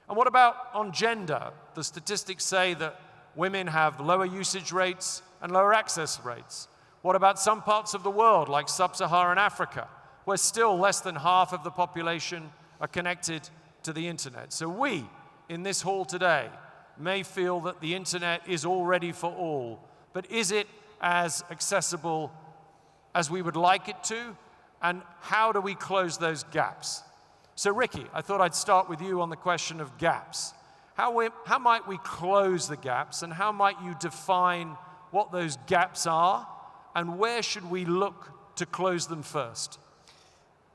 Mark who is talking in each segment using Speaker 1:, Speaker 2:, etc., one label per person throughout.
Speaker 1: And what about on gender? The statistics say that women have lower usage rates and lower access rates. What about some parts of the world, like Sub-Saharan Africa, where still less than half of the population are connected to the internet? So we, in this hall today, may feel that the internet is already for all, but is it as accessible as we would like it to? And how do we close those gaps? So Ricky, I thought I'd start with you on the question of gaps. How might we close the gaps, and how might you define what those gaps are, and where should we look to close them first?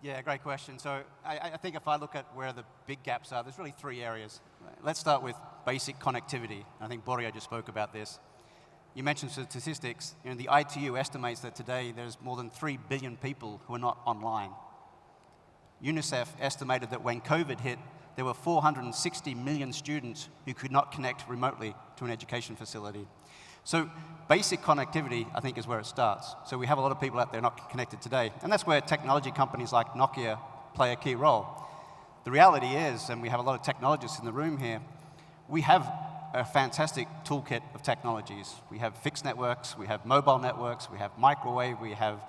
Speaker 2: Yeah, great question. So I think if I look at where the big gaps are, there's really three areas. Let's start with basic connectivity. I think Boria just spoke about this. You mentioned statistics. You know, the ITU estimates that today there's more than 3 billion people who are not online. UNICEF estimated that when COVID hit, there were 460 million students who could not connect remotely to an education facility. So basic connectivity, I think, is where it starts. So we have a lot of people out there not connected today. And that's where technology companies like Nokia play a key role. The reality is, and we have a lot of technologists in the room here, we have a fantastic toolkit of technologies. We have fixed networks, we have mobile networks, we have microwave, we have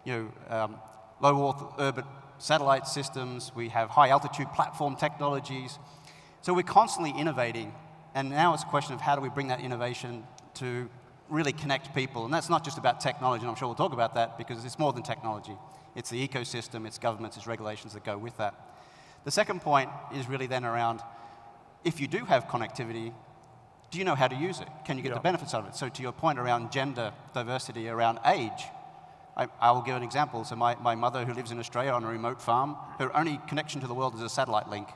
Speaker 2: low Earth orbit satellite systems, we have high altitude platform technologies. So we're constantly innovating, and now it's a question of how do we bring that innovation to really connect people. And that's not just about technology, and I'm sure we'll talk about that, because it's more than technology. It's the ecosystem, it's governments, it's regulations that go with that. The second point is really then around, if you do have connectivity, do you know how to use it? Can you get the benefits of it? So to your point around gender diversity, around age, I will give an example. So my mother, who lives in Australia on a remote farm, her only connection to the world is a satellite link.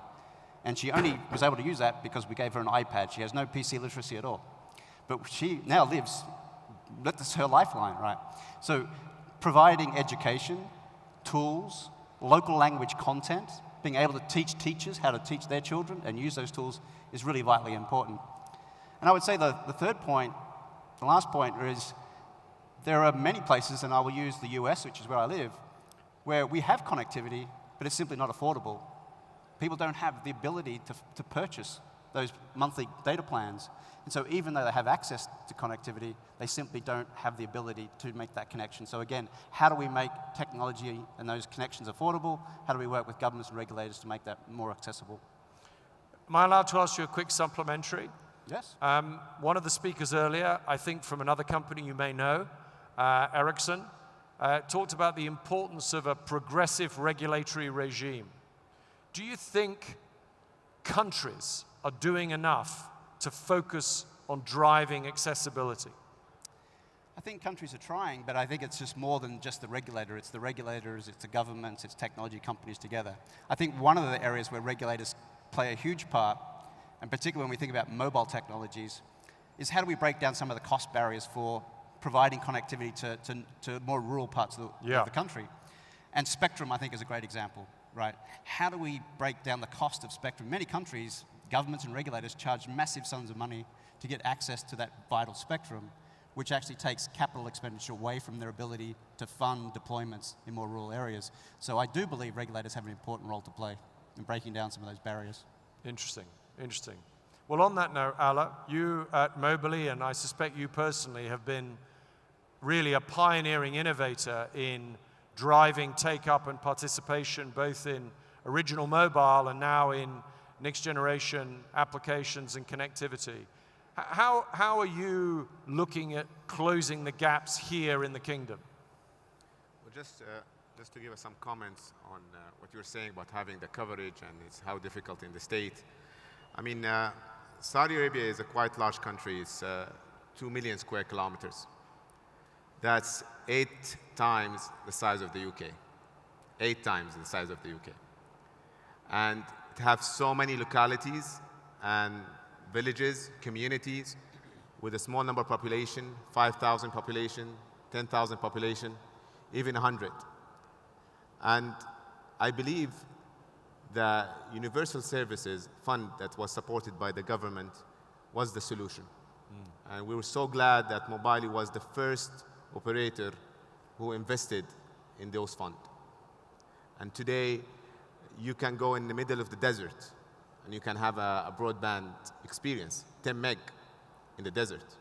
Speaker 2: And she only was able to use that because we gave her an iPad. She has no PC literacy at all. But she now lives, that's her lifeline, right? So providing education, tools, local language content, being able to teach teachers how to teach their children and use those tools is really vitally important. And I would say the third point, the last point, is there are many places, and I will use the US, which is where I live, where we have connectivity, but it's simply not affordable. People don't have the ability to purchase those monthly data plans. And so even though they have access to connectivity, they simply don't have the ability to make that connection. So again, how do we make technology and those connections affordable? How do we work with governments and regulators to make that more accessible?
Speaker 1: Am I allowed to ask you a quick supplementary?
Speaker 2: Yes.
Speaker 1: One of the speakers earlier, I think from another company you may know, Ericsson, talked about the importance of a progressive regulatory regime. Do you think countries are doing enough to focus on driving accessibility?
Speaker 2: I think countries are trying, but I think it's just more than just the regulator. It's the regulators, it's the governments, it's technology companies together. I think one of the areas where regulators play a huge part, and particularly when we think about mobile technologies, is how do we break down some of the cost barriers for providing connectivity to more rural parts of the country. And spectrum, I think, is a great example, right? How do we break down the cost of spectrum? Many countries, governments and regulators charge massive sums of money to get access to that vital spectrum, which actually takes capital expenditure away from their ability to fund deployments in more rural areas. So I do believe regulators have an important role to play in breaking down some of those barriers.
Speaker 1: Interesting, interesting. Well, on that note, Ala, you at Mobily, and I suspect you personally, have been really a pioneering innovator in driving take-up and participation both in original mobile and now in next-generation applications and connectivity. How are you looking at closing the gaps here in the kingdom?
Speaker 3: Well, just to give us some comments on what you're saying about having the coverage and it's how difficult in the state. I mean, Saudi Arabia is a quite large country. It's 2 million square kilometers. That's 8 times the size of the UK. 8 times the size of the UK. And it has so many localities and villages, communities, with a small number of population, 5,000 population, 10,000 population, even 100. And I believe the Universal Services Fund that was supported by the government was the solution. And we were so glad that Mobily was the first operator who invested in those funds. And today, you can go in the middle of the desert and you can have a broadband experience, 10 meg in the desert.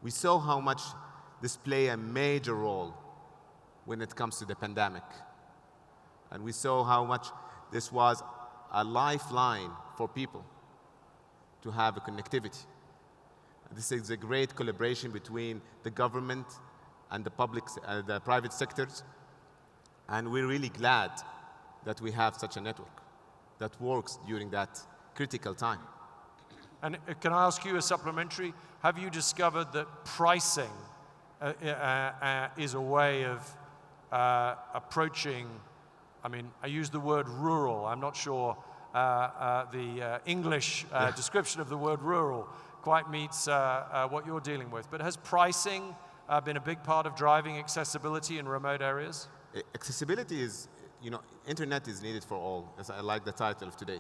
Speaker 3: We saw how much this play a major role when it comes to the pandemic. And we saw how much this was a lifeline for people to have a connectivity. This is a great collaboration between the government and the private sectors. And we're really glad that we have such a network that works during that critical time.
Speaker 1: And can I ask you a supplementary? Have you discovered that pricing is a way of approaching, I mean, I use the word rural. I'm not sure the English description of the word rural quite meets what you're dealing with. But has pricing been a big part of driving accessibility in remote areas?
Speaker 3: Accessibility is, internet is needed for all, as I like the title of today.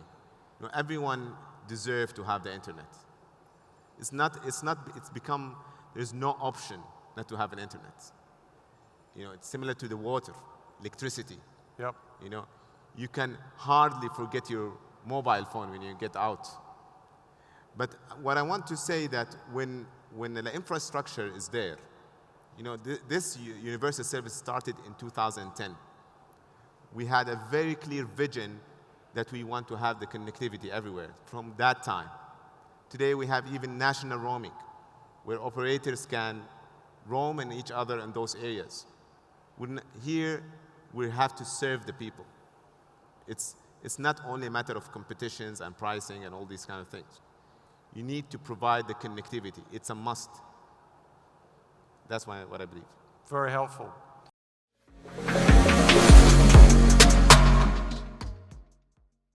Speaker 3: Everyone deserves to have the internet. It's become, there's no option not to have an internet. It's similar to the water, electricity.
Speaker 1: Yep.
Speaker 3: You can hardly forget your mobile phone when you get out. But what I want to say that when the infrastructure is there, this universal service started in 2010. We had a very clear vision that we want to have the connectivity everywhere from that time. Today we have even national roaming, where operators can roam in each other in those areas. Here we have to serve the people. It's not only a matter of competitions and pricing and all these kind of things. You need to provide the connectivity. It's a must. That's what I believe.
Speaker 1: Very helpful.